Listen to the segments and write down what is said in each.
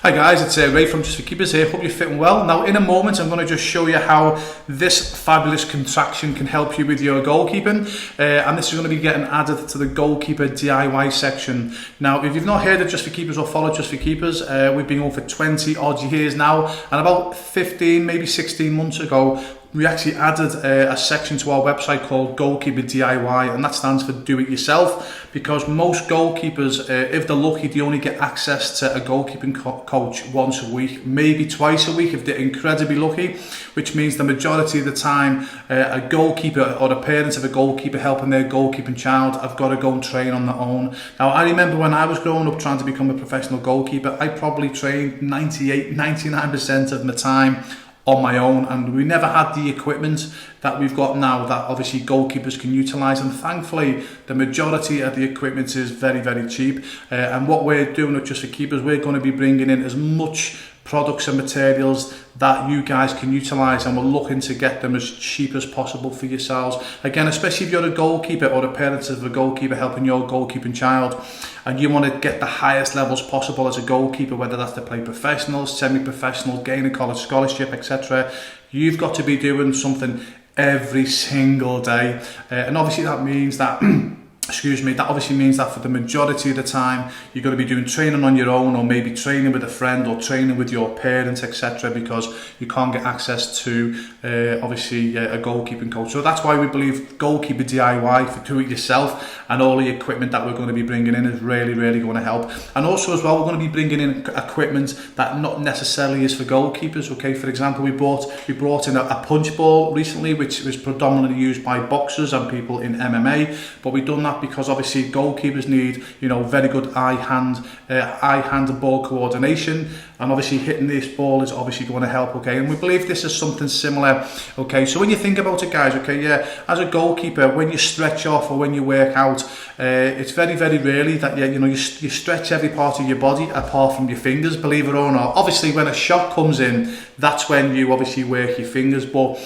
Hi guys, it's Ray from Just for Keepers here. Hope you're fitting well. Now in a moment I'm going to just show you how this fabulous contraction can help you with your goalkeeping, and this is going to be getting added to the Goalkeeper DIY section. Now if you've not heard of Just for Keepers or followed Just for Keepers, we've been on for 20 odd years now, and about 15 maybe 16 months ago we actually added a section to our website called Goalkeeper DIY, and that stands for do it yourself, because most goalkeepers, if they're lucky, they only get access to a goalkeeping coach once a week, maybe twice a week if they're incredibly lucky, which means the majority of the time a goalkeeper or the parents of a goalkeeper helping their goalkeeping child have got to go and train on their own. Now I remember when I was growing up trying to become a professional goalkeeper, I probably trained 99% of my time on my own, and we never had the equipment that we've got now that obviously goalkeepers can utilise, and thankfully the majority of the equipment is very cheap, and what we're doing at Just for Keepers, we're going to be bringing in as much products and materials that you guys can utilise, and we're looking to get them as cheap as possible for yourselves. Again, especially if you're a goalkeeper or the parents of a goalkeeper helping your goalkeeping child, and you want to get the highest levels possible as a goalkeeper, whether that's to play professionals, semi-professionals, gain a college scholarship, etc. You've got to be doing something every single day, and obviously that means that that obviously means that for the majority of the time you're going to be doing training on your own, or maybe training with a friend, or training with your parents, etc., because you can't get access to obviously a goalkeeping coach. So that's why we believe Goalkeeper DIY, for do it yourself, and all the equipment that we're going to be bringing in is really going to help. And also as well, we're going to be bringing in equipment that not necessarily is for goalkeepers. Okay, for example, we brought in a punch ball recently, which was predominantly used by boxers and people in MMA, but we've done that because obviously goalkeepers need, very good eye-hand ball coordination, and obviously hitting this ball is obviously going to help. Okay, and we believe this is something similar. Okay, so when you think about it, guys, okay, yeah, as a goalkeeper, when you stretch off or when you work out, it's very rarely that you stretch every part of your body apart from your fingers, believe it or not. Obviously when a shot comes in, that's when you obviously work your fingers, but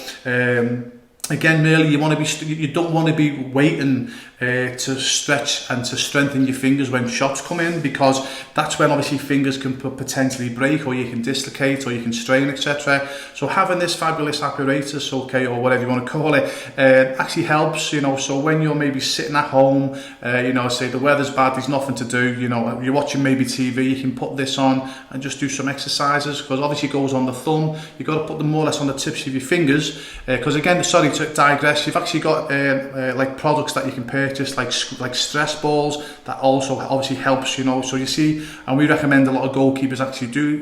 again, really, you don't want to be waiting to stretch and to strengthen your fingers when shots come in, because that's when obviously fingers can potentially break, or you can dislocate, or you can strain, etc. So having this fabulous apparatus, okay, or whatever you want to call it, actually helps. So when you're maybe sitting at home, say the weather's bad, there's nothing to do, you're watching maybe TV, you can put this on and just do some exercises, because obviously it goes on the thumb. You've got to put them more or less on the tips of your fingers, because again, sorry to digress, you've actually got like products that you can purchase, like stress balls, that also obviously helps, so you see, and we recommend a lot of goalkeepers actually do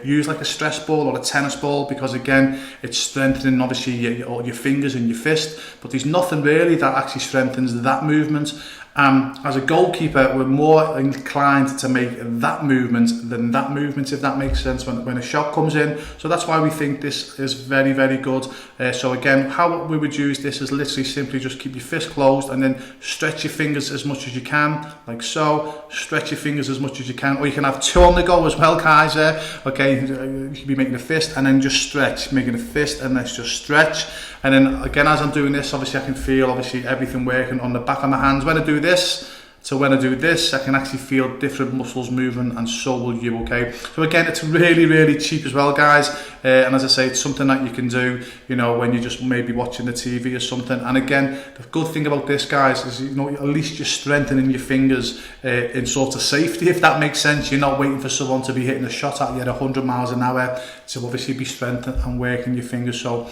use like a stress ball or a tennis ball, because again, it's strengthening obviously your fingers and your fist, but there's nothing really that actually strengthens that movement. As a goalkeeper, we're more inclined to make that movement than that movement, if that makes sense, when a shot comes in. So that's why we think this is very good. So again, how we would use this is literally simply just keep your fist closed and then stretch your fingers as much as you can, like so. Stretch your fingers as much as you can, or you can have two on the go as well, guys. Okay, you could be making a fist and then just stretch, making a fist and let's just stretch. And then again, as I'm doing this, obviously I can feel obviously everything working on the back of my hands. When I do this to when I do this, I can actually feel different muscles moving, and so will you. Okay, so again, it's really cheap as well, guys, and as I say, it's something that you can do when you're just maybe watching the TV or something. And again, the good thing about this, guys, is at least you're strengthening your fingers in sort of safety, if that makes sense. You're not waiting for someone to be hitting a shot at you at 100 miles an hour to obviously be strengthened and working your fingers. So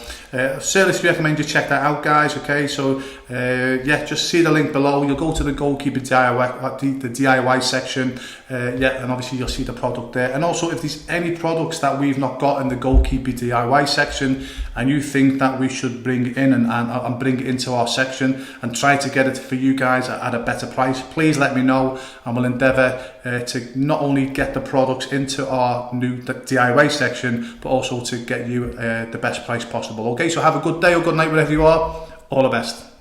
seriously recommend you check that out, guys. Okay, so yeah, just see the link below. You'll go to the Goalkeeper DIY, the DIY section, and obviously you'll see the product there. And also, if there's any products that we've not got in the Goalkeeper DIY section and you think that we should bring in and bring it into our section and try to get it for you guys at a better price, please let me know, and we'll endeavour to not only get the products into our new DIY section, but also to get you the best price possible. Okay, so have a good day or good night wherever you are. All the best.